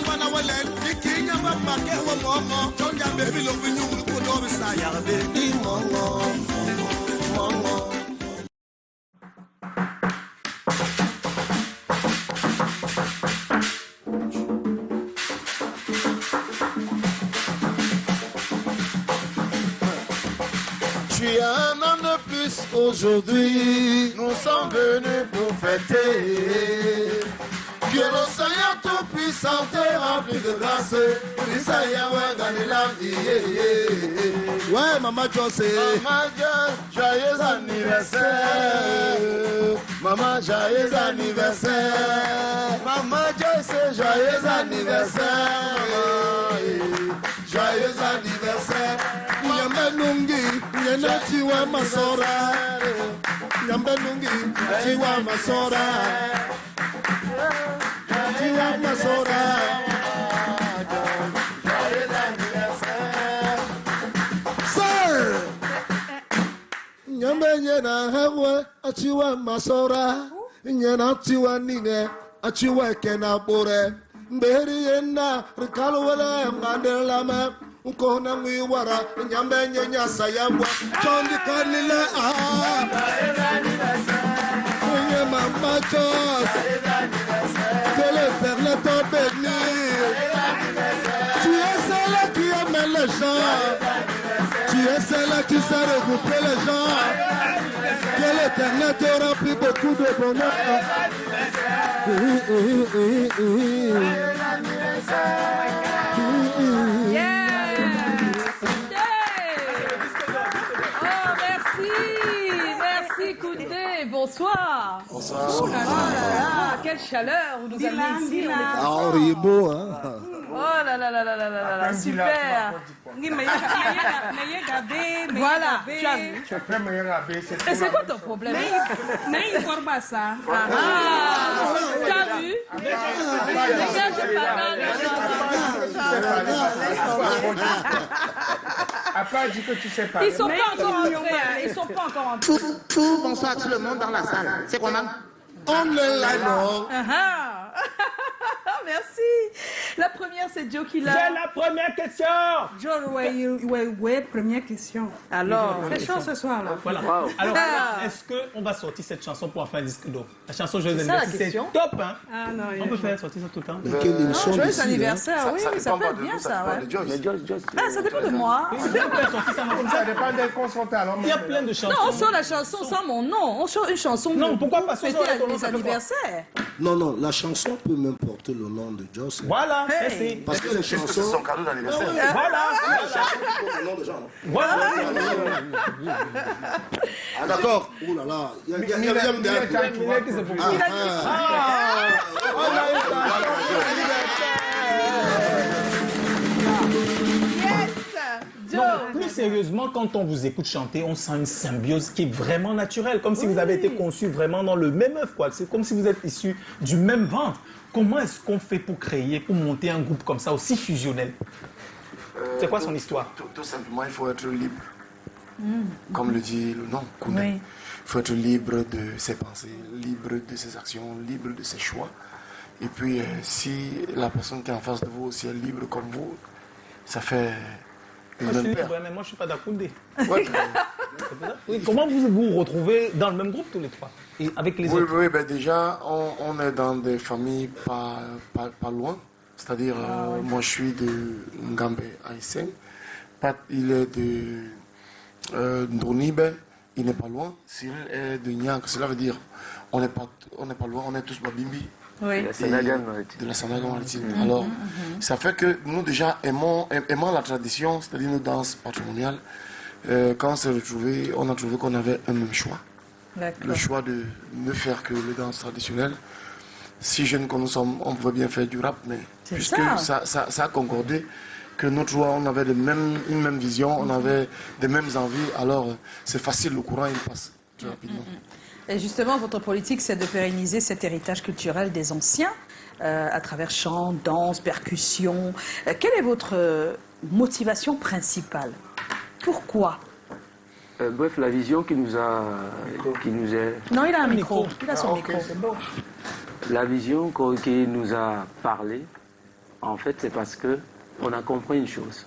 Tu es un an de plus aujourd'hui, nous sommes venus pour fêter. Que l'océan tout-puissant te remplit de grâce. Ouais, Maman José. Maman joyeux anniversaire. Maman, joyeux anniversaire. Maman José, joyeux anniversaire. Joyeux anniversaire. Nyamenungi, nyenatiwa masora. Nyamenungi, tiwa masora. Tiwa masora. Joyeux anniversaire. Sir! Nyamenyena hewe, atiwa masora. Nyena tiwa nine, atiwa kena bore. Mberi yena, rikalwele mgandelame. Ukona mwiwara, nyambe nyenya sayabwa. Chondi kalile ah. Nye Mama Jos. Que l'Éternel te bénisse. Tu es celle qui aime les gens. Tu es celle qui sait regrouper les gens. Que l'Éternel te remplit beaucoup de bonheur. Merci Koundé, bonsoir. Bonsoir. Oh là là, quelle chaleur vous nous avez ici. Ah, Ribo, hein. Oh là là là là là là là, super. Voilà, tu as vu. Et c'est quoi ton problème? Ah, tu as vu? Après, dit que tu sais pas. Ils sont pas encore entrés, ils sont pas encore entrés. Bonsoir tout le monde dans la salle. C'est quoi, maman? On est là, non? Merci. La première, c'est Joe qui l'a. J'ai la première question. Joe, ouais, première question. Alors, c'est chaud ce soir, là. Voilà. Wow. Alors, est-ce qu'on va sortir cette chanson pour en faire un disque d'or? La chanson Joyeux anniversaire, c'est top, hein? Ah non, on peut faire sortir ça tout le temps. Joyeux anniversaire, oui, ça peut être bien, ça, ouais. Ah, ça dépend de moi. C'est bien, on peut sortir ça comme ça. Ça dépend des concentrés. Il y a plein de chansons. Non, on sort la chanson sans mon nom. On sort une chanson. Non, pourquoi pas fêter les anniversaires? Non, la chanson peut même porter le nom de Joss. Voilà, hey. Parce que les chansons... C'est son cadeau d'anniversaire. Voilà. Le nom de gens. Voilà. Ah d'accord. Oh là là. Il y a Non, plus sérieusement, quand on vous écoute chanter, on sent une symbiose qui est vraiment naturelle, comme si vous avez été conçus vraiment dans le même œuf, quoi. C'est comme si vous êtes issus du même ventre. Comment est-ce qu'on fait pour créer, pour monter un groupe comme ça, aussi fusionnel? C'est quoi son histoire? Tout simplement, il faut être libre. Comme le dit le nom, Koundé. Il faut être libre de ses pensées, libre de ses actions, libre de ses choix. Et puis, si la personne qui est en face de vous aussi est libre comme vous, ça fait... Moi, je suis libre, mais moi, je ne suis pas d'Akoundé. Comment vous vous retrouvez dans le même groupe tous les trois et avec les autres? Oui, ben déjà, on est dans des familles pas loin. C'est-à-dire, moi, je suis de Ngambe Aïsseng. Pat, il est de Ndronibe, il n'est pas loin. Cyril est de Nyank. Cela veut dire, on n'est pas loin, on est tous Babimbi. Oui. De la Sanagan maritime. Alors, ça fait que nous déjà aimons la tradition, c'est-à-dire nos danses patrimoniales. Quand on s'est retrouvés, on a trouvé qu'on avait un même choix. Le choix de ne faire que les danses traditionnelles. Si jeunes comme nous sommes, on pouvait bien faire du rap, mais puisque ça a concordé, que nous trois, on avait une même vision, on avait des mêmes envies, alors c'est facile, le courant il passe très rapidement. Et justement, votre politique, c'est de pérenniser cet héritage culturel des anciens à travers chant, danse, percussion. Quelle est votre motivation principale? Pourquoi? Bref, la vision qui nous est... Non, il a un micro. Il a son micro. La vision qui nous a parlé, en fait, c'est parce que on a compris une chose.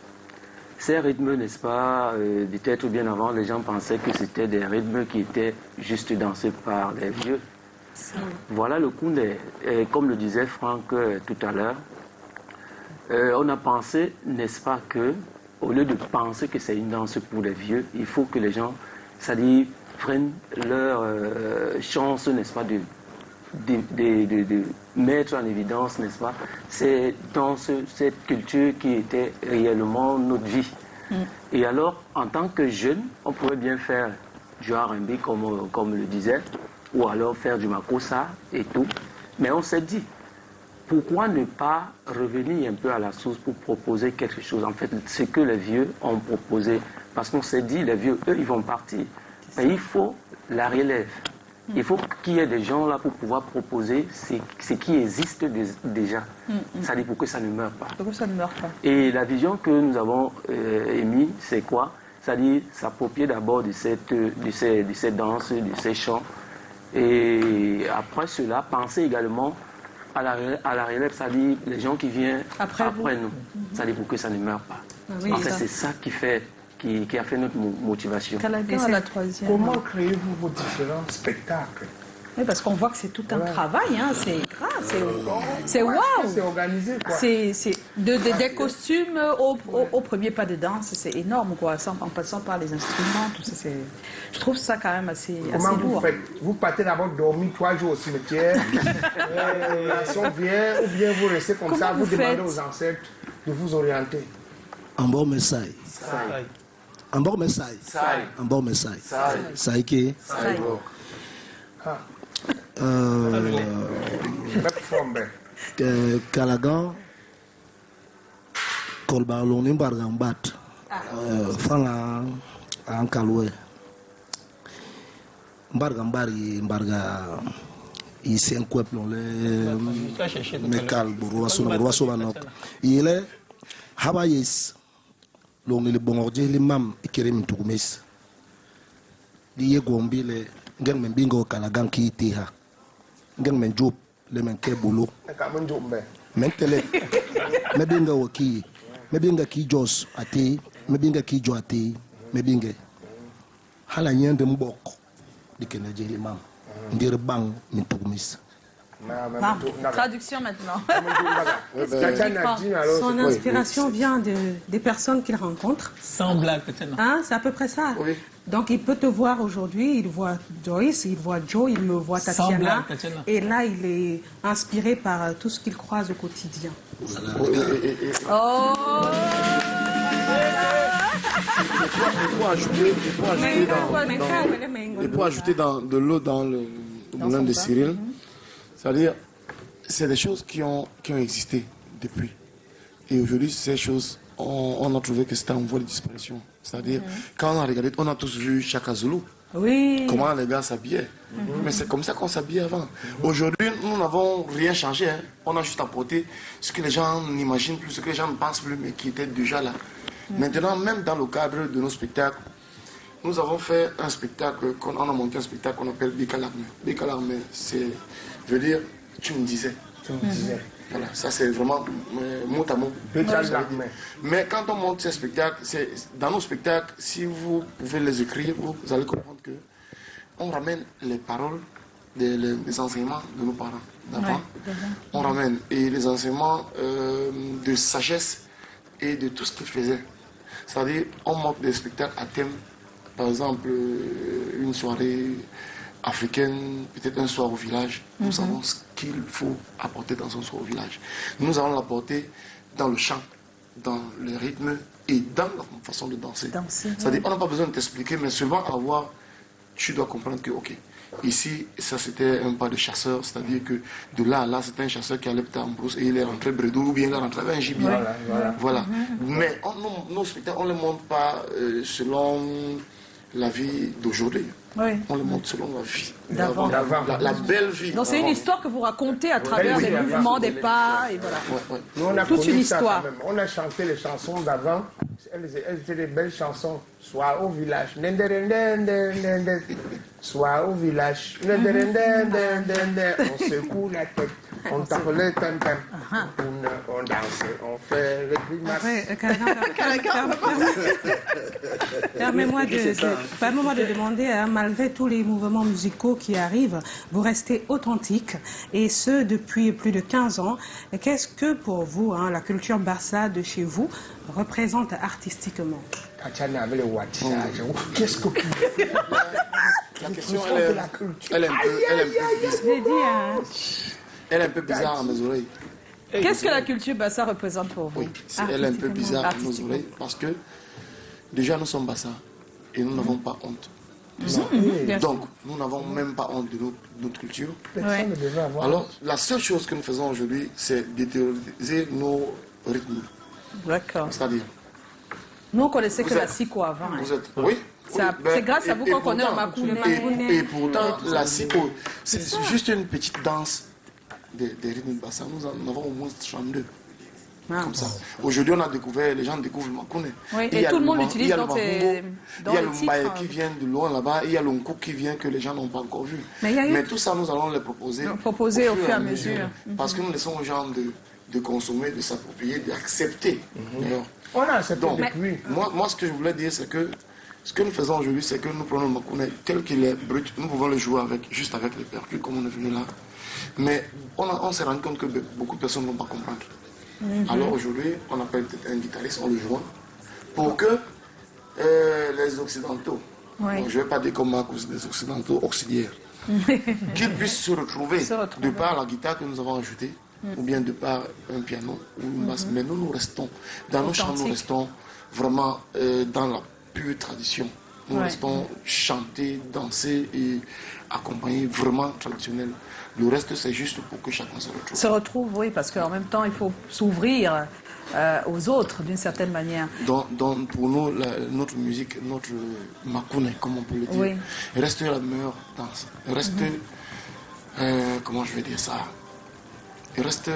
Ces rythmes, n'est-ce pas, peut-être bien avant, les gens pensaient que c'était des rythmes qui étaient juste dansés par des vieux. Voilà le Koundé. Et comme le disait Franck tout à l'heure, on a pensé, n'est-ce pas, que au lieu de penser que c'est une danse pour les vieux, il faut que les gens, c'est-à-dire, prennent leur chance, n'est-ce pas, de mettre en évidence, n'est-ce pas, cette danse, cette culture qui était réellement notre vie. Et alors, en tant que jeune, on pouvait bien faire du R&B, comme le disait, ou alors faire du makossa et tout. Mais on s'est dit, pourquoi ne pas revenir un peu à la source pour proposer quelque chose? En fait, ce que les vieux ont proposé. Parce qu'on s'est dit, les vieux, eux, ils vont partir. Mais il faut la relève. Il faut qu'il y ait des gens là pour pouvoir proposer ce qui existe déjà. C'est-à-dire pour que ça ne meure pas. Pour que ça ne meure pas. Et la vision que nous avons émise, c'est quoi? C'est-à-dire s'approprier d'abord de ces danses, de ces chants. Et après cela, penser également à la relève, c'est-à-dire les gens qui viennent après nous. C'est-à-dire pour que ça ne meure pas. Oui, en fait, c'est ça qui a fait notre motivation. À la troisième. Comment créez-vous vos différents spectacles? Oui, parce qu'on voit que c'est tout un travail, hein. C'est grave, c'est waouh. C'est organisé, quoi. C'est des costumes au premier pas de danse, c'est énorme, quoi. En passant par les instruments, tout ça, je trouve ça quand même assez Comment vous lourd. faites? Vous partez d'abord dormir 3 jours au cimetière, la vient, ou bien vous restez comme ça, vous demandez aux ancêtres de vous orienter. Un bon message. Un bon message. Un bon message. Ça qui Kalagan Kolbaloni Bargambat Fanga Ankalwe Bargambari Barga ici un peuple le Mekal Bourroisovanok il est Habayis l'on est le bon ordre l'imam Ikerem Toumes lié Gombi le ngeng men bingo Kalagan ki tiha ngeng men job le men ke bolo men tele me binga waki me binga ki jos ati me binga ki jo ati me binga hala nyande mbok dikene jeli mam ndir bang min tugumis. Traduction maintenant. Son inspiration vient des personnes qu'il rencontre. Sans blague, hein, c'est à peu près ça. Oui. Donc il peut te voir aujourd'hui, il voit Joyce, il voit Joe, il me voit Tatiana. Et là, il est inspiré par tout ce qu'il croise au quotidien. Et pour ajouter de l'eau dans le moulin de Cyril, c'est-à-dire, c'est des choses qui ont existé depuis. Et aujourd'hui, ces choses, on a trouvé que c'était en voie de disparition. C'est-à-dire, quand on a regardé, on a tous vu Chaka Zulu. Oui. Comment les gars s'habillaient. Mais c'est comme ça qu'on s'habillait avant. Aujourd'hui, nous n'avons rien changé. Hein. On a juste apporté ce que les gens n'imaginent plus, ce que les gens ne pensent plus, mais qui était déjà là. Maintenant, même dans le cadre de nos spectacles, nous avons fait un spectacle, on a monté un spectacle qu'on appelle Bikalarme. Bikalarme, c'est, veut dire, tu me disais. Tu me disais. Voilà, ça c'est vraiment mot à mot. Mais quand on monte ces spectacles, dans nos spectacles, si vous pouvez les écrire, vous allez comprendre que on ramène les paroles des enseignements de nos parents d'avant. On ramène et les enseignements de sagesse et de tout ce qu'ils faisaient. C'est-à-dire, on monte des spectacles à thème. Par exemple, une soirée africaine, peut-être un soir au village. Nous savons ce qu'il faut apporter dans un soir au village. Nous allons l'apporter dans le chant, dans le rythme et dans la façon de danser. C'est-à-dire, on n'a pas besoin de t'expliquer, mais seulement avoir, tu dois comprendre que, ok, ici, ça c'était un pas de chasseur, c'est-à-dire que de là à là, c'était un chasseur qui allait peut-être en brousse et il est rentré bredou ou bien il est rentré avec un gibier. Voilà. Mais nos spectacles, on ne les montre pas selon la vie d'aujourd'hui. On le montre selon la vie d'avant, la belle vie. Donc c'est une histoire que vous racontez à travers les mouvements des pas et voilà. Nous, on a toute une histoire. On a chanté les chansons d'avant. Elles étaient des belles chansons. Soit au village, soit au village, on secoue la tête. On t'appelait Tem-Tem. On dansait, on fait les grimaces. Permets-moi de demander, malgré tous les mouvements musicaux qui arrivent, vous restez authentique, et ce depuis plus de 15 ans. Qu'est-ce que pour vous, la culture Barça de chez vous représente artistiquement? Tatiana avait le watissage. Qu'est-ce que tu La question, elle est un peu bizarre à mes oreilles. Qu'est-ce que la culture Bassa représente pour vous? Oui, elle est un peu bizarre à nos oreilles parce que déjà nous sommes Bassa et nous n'avons pas honte. Donc, nous n'avons même pas honte de notre culture. Personne ne devrait avoir. Alors, la seule chose que nous faisons aujourd'hui, c'est d'utiliser nos rythmes. D'accord. C'est-à-dire, nous, on connaissait que la siko avant. Oui. C'est grâce à vous qu'on connaît en Makouné. Et pourtant, la siko, c'est juste une petite danse des rythmes Bassa. Nous en avons au moins 32. Comme ça. Aujourd'hui, on a découvert, les gens découvrent le Makouné. Oui, et tout le monde l'utilise dans les Il y a le Mbaye qui vient de loin là-bas, il y a le Nkou qui vient que les gens n'ont pas encore vu. Mais tout ça, nous allons les proposer. Proposer au fur et à mesure. Parce que nous laissons aux gens de consommer, de s'approprier, d'accepter. On a accepté depuis. Moi, ce que je voulais dire, c'est que ce que nous faisons aujourd'hui, c'est que nous prenons le Makouné tel qu'il est brut, nous pouvons le jouer juste avec les percus, comme on est venu là. Mais on s'est rendu compte que beaucoup de personnes ne vont pas comprendre. Alors aujourd'hui, on appelle peut-être un guitariste, on le joint, pour que les Occidentaux, donc je ne vais pas dire comme à cause des Occidentaux auxiliaires, qu'ils puissent se retrouver de par la guitare que nous avons ajoutée, ou bien de par un piano ou une basse. Mais nous restons, dans nos chants, nous restons vraiment dans la pure tradition. Nous restons chanter, danser et accompagner vraiment traditionnel. Le reste, c'est juste pour que chacun se retrouve. Se retrouve, oui, parce qu'en même temps, il faut s'ouvrir aux autres d'une certaine manière. Donc pour nous, notre musique, notre Makouné, comme on peut le dire, reste la meilleure danse. Reste, comment je vais dire ça? Il reste...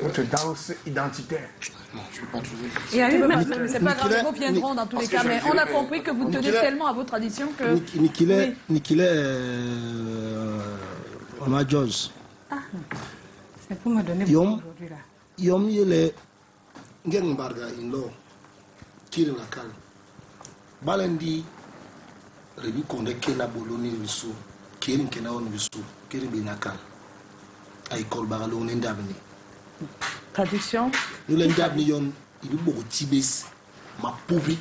Notre danse identitaire. Non, je ne vais pas trouver. C'est pas grave, nous viendrons dans tous les cas, mais on a compris que vous tenez tellement à vos traditions que... Nikile, on a George. C'est pour me donner aujourd'hui là. Yom yele ngeng barga inlo kiri nakal. Balendi rebi konde kena boloni bisu kiri kena on bisu kiri binakal. Ay kol bagalo ndabni. Traduction. Nous l'endabni yon il est beaucoup tibes ma poubi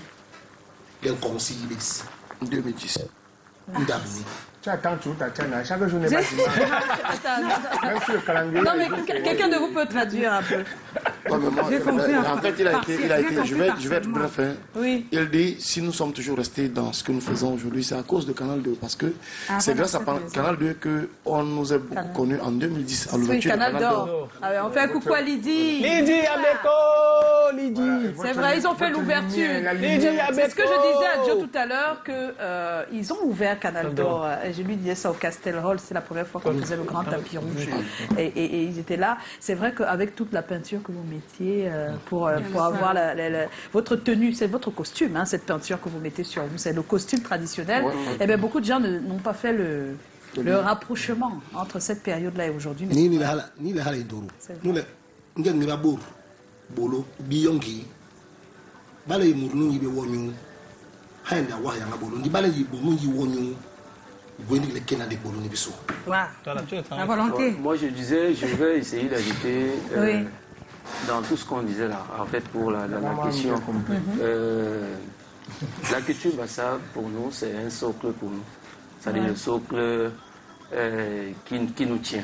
den konsi ibis 2010. Ndabni. Tu attends tout, Tatiana. Chaque jour n'est pas dimanche. Même sur le calendrier. Non, mais quelqu'un de vous peut traduire un peu. En fait, il a été, je vais être bref. Oui. Il dit, si nous sommes toujours restés dans ce que nous faisons aujourd'hui, c'est à cause de Canal 2. Parce que c'est grâce à Canal 2 qu'on nous a beaucoup connus en 2010 à l'ouverture de Canal d'Or. On fait un coucou à Lydie. Lydie Abeko, Lydie. C'est vrai, ils ont fait l'ouverture. C'est ce que je disais à Joe tout à l'heure, qu'ils ont ouvert Canal d'Or. Je lui disais ça au Castel Hall, c'est la première fois qu'on faisait le grand tapis rouge. Et ils étaient là. C'est vrai qu'avec toute la peinture que vous mettiez pour avoir votre tenue, c'est votre costume, hein, cette peinture que vous mettez sur vous, c'est le costume traditionnel. Et bien beaucoup de gens n'ont pas fait le rapprochement entre cette période-là et aujourd'hui. La volonté. Moi je disais, je vais essayer d'ajouter dans tout ce qu'on disait là, en fait pour la question. La culture Bassa pour nous c'est un socle pour nous. C'est-à-dire le socle qui nous tient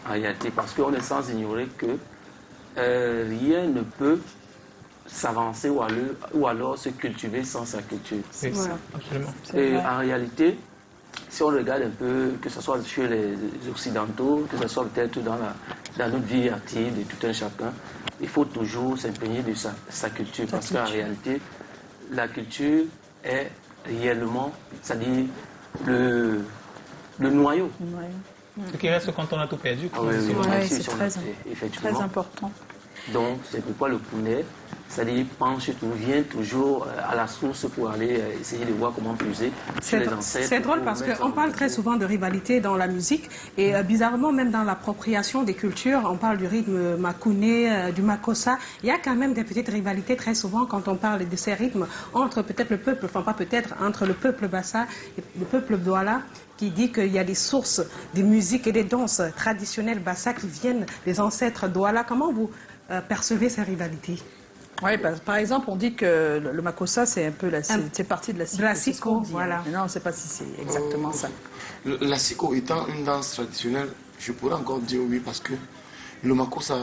en réalité, parce qu'on est sans ignorer que rien ne peut s'avancer ou alors se cultiver sans sa culture. C'est ça, absolument. Et en réalité, si on regarde un peu, que ce soit chez les Occidentaux, que ce soit peut-être dans notre vie active de tout un chacun, il faut toujours s'imprégner de sa culture. Parce qu'en réalité, la culture est réellement, c'est-à-dire le noyau. Ce qui reste quand on a tout perdu. C'est très important. Donc, c'est pourquoi le poulet c'est-à-dire penche, vient toujours à la source pour aller essayer de voir comment puiser chez les ancêtres. C'est drôle parce qu'on parle très souvent de rivalité dans la musique et bizarrement même dans l'appropriation des cultures, on parle du rythme makouné, du makossa. Il y a quand même des petites rivalités très souvent quand on parle de ces rythmes entre peut-être le peuple, enfin pas peut-être, entre le peuple Bassa et le peuple Douala, qui dit qu'il y a des sources des musiques et des danses traditionnelles Bassa qui viennent des ancêtres Douala. Comment vous percevez ces rivalités? Oui, par exemple, on dit que le makossa, c'est un peu c'est partie de la siko. La siko, voilà. Mais non, on ne sait pas si c'est exactement ça. La siko étant une danse traditionnelle, je pourrais encore dire oui parce que le makossa...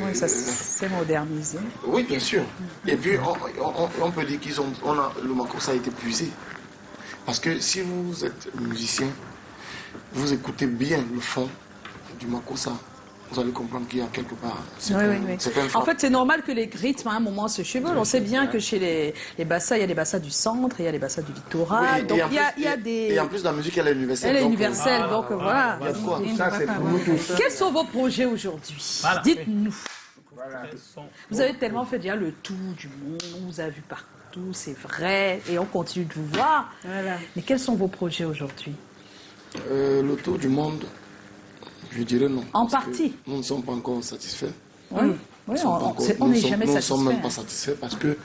oui, ça c'est modernisé. Oui, bien sûr. Et puis, on peut dire le makossa a été puisé. Parce que si vous êtes musicien, vous écoutez bien le fond du makossa. Vous allez comprendre qu'il y a quelque part. En fait, c'est normal que les rythmes à un moment se chevauchent. On sait bien que chez les Bassa, il y a les Bassas du centre, il y a les Bassas du littoral. Oui, donc il y a des. Et en plus, la musique, elle est universelle. Elle est universelle, donc voilà. Il y a de quoi. Ça, c'est pour nous tous. Quels sont vos projets aujourd'hui? Voilà. Dites-nous. Voilà. Vous avez tellement fait déjà le tour du monde, on vous a vu partout, c'est vrai, et on continue de vous voir. Voilà. Mais quels sont vos projets aujourd'hui? Le tour du monde. Je dirais non. En partie. Nous ne sommes pas encore satisfaits. Oui, on n'est jamais satisfait. Nous ne sommes même pas satisfaits parce que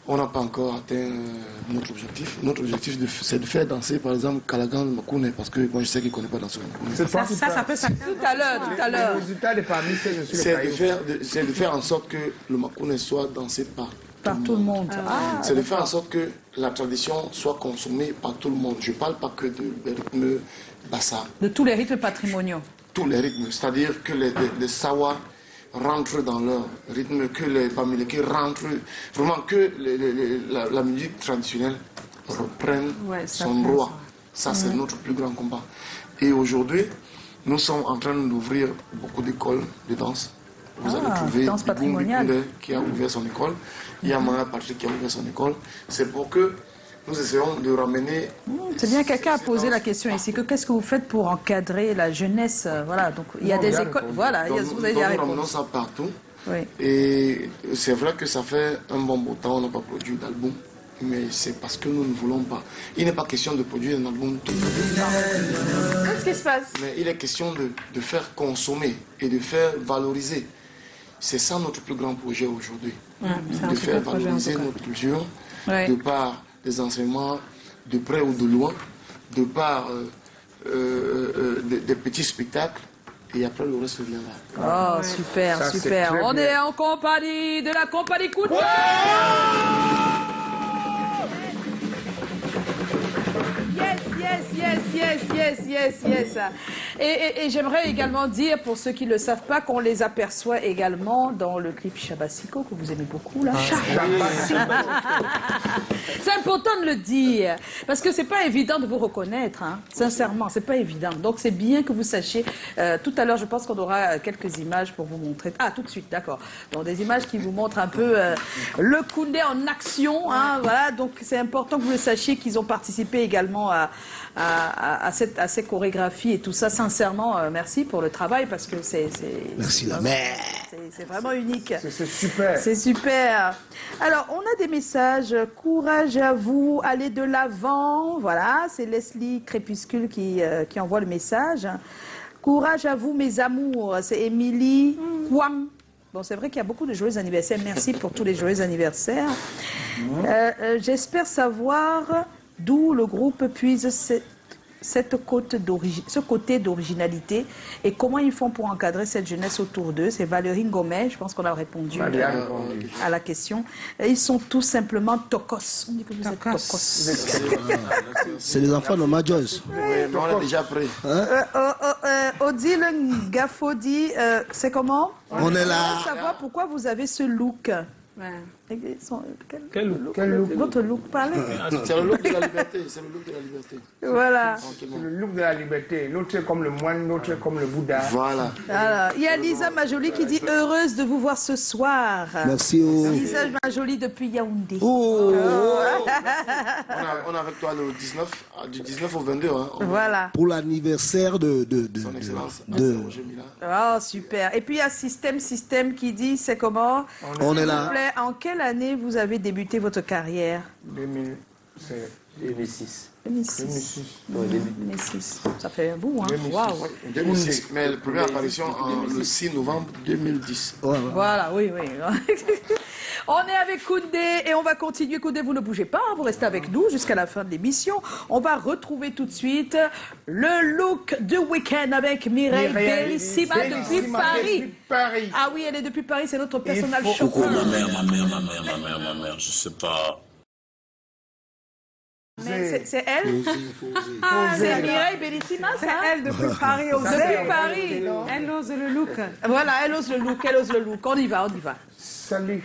on n'a pas encore atteint notre objectif. Notre objectif, c'est de faire danser, par exemple, Kalagan Makune, parce que moi je sais qu'il ne connaît pas danser Makune. Ça peut s'acter. Tout à l'heure. Le résultat des parmi C'est de faire en sorte que le Makune soit dansé par tout le monde. C'est de faire en sorte que la tradition soit consommée par tout le monde. Je ne parle pas que de rythmes Bassa. De tous les rythmes patrimoniaux. Tous les rythmes, c'est-à-dire que les Sawa rentrent dans leur rythme, que les Bamileke rentrent, vraiment que la musique traditionnelle reprenne son droit. Ça, c'est notre plus grand combat. Et aujourd'hui, nous sommes en train d'ouvrir beaucoup d'écoles de danse. Vous allez trouver danse patrimoniale qui a ouvert son école. Il y a Maya Patrick qui a ouvert son école. C'est pour que nous essayons de ramener... C'est bien, quelqu'un a posé la question ici. Qu'est-ce que vous faites pour encadrer la jeunesse? Voilà, donc il y a des écoles... Voilà, vous avez répondu. Nous ramenons ça partout. Oui. Et c'est vrai que ça fait un bon bout de temps, on n'a pas produit d'album. Mais c'est parce que nous ne voulons pas. Il n'est pas question de produire un album tout le temps. Qu'est-ce qui se passe? Mais il est question de faire consommer et de faire valoriser. C'est ça notre plus grand projet aujourd'hui. De faire valoriser notre culture, de par des enseignements de près ou de loin, de par des petits spectacles, et après le reste viendra. Oh, super, Ça, super. On est en compagnie de la compagnie Coup de Yes. Et j'aimerais également dire, pour ceux qui ne le savent pas, qu'on les aperçoit également dans le clip Chabasiko, que vous aimez beaucoup, là. C'est important de le dire, parce que c'est pas évident de vous reconnaître, hein. Sincèrement, c'est pas évident. Donc c'est bien que vous sachiez. Tout à l'heure, je pense qu'on aura quelques images pour vous montrer. Ah, tout de suite, d'accord. Donc des images qui vous montrent un peu le Koundé en action, hein, voilà. Donc c'est important que vous le sachiez qu'ils ont participé également à ces chorégraphies et tout ça. Sincèrement, merci pour le travail, parce que c'est Merci la mère. C'est vraiment unique. C'est super. C'est super. Alors, on a des messages. Courage à vous, allez de l'avant. Voilà, c'est Leslie Crépuscule qui envoie le message. Courage à vous, mes amours. C'est Émilie Kwang. Bon, c'est vrai qu'il y a beaucoup de joyeux anniversaires. Merci pour tous les joyeux anniversaires. J'espère savoir d'où le groupe puise ce côté d'originalité et comment ils font pour encadrer cette jeunesse autour d'eux. C'est Valérie Gomet, je pense qu'on a répondu à la question. Ils sont tout simplement tokos. On dit que vous êtes tokos. C'est les enfants de ma Joyce. Oui, mais on est déjà prêt. Odile Gafodi, c'est comment? On est là. Je veux savoir pourquoi vous avez ce look. Quel look? Votre look, parlez. C'est le look de la liberté. C'est le look de la liberté. Voilà. C'est le look de la liberté. L'autre est comme le moine, l'autre est comme le Bouddha. Voilà. Alors, il y a Lisa Majoli qui dit heureuse de vous voir ce soir. Merci. Lisa Majoli depuis Yaoundé. Oh. On est avec toi le 19, du 19 au 22. Hein. Voilà. Pour l'anniversaire de Son Excellence. de- Roger Mila. Oh, super. Et puis il y a Système qui dit c'est comment? On est S'il vous là. plaît, En quelle année vous avez débuté votre carrière? 2006. 2006. 2006. Ça fait un bout, hein? 2006. Waouh. 2006, mais la première apparition le 6 novembre 2010. Voilà, oui. On est avec Koundé et on va continuer. Koundé, vous ne bougez pas, vous restez avec nous jusqu'à la fin de l'émission. On va retrouver tout de suite le look du week-end avec Mireille Bellissima depuis Paris. Ah oui, elle est depuis Paris, c'est notre personnage chauffeur. Ma mère, je sais pas. C'est elle? C'est Mireille Bellissima, ça? C'est elle depuis Paris. Depuis Paris. Elle ose le look. Voilà, elle ose le look. On y va. Salut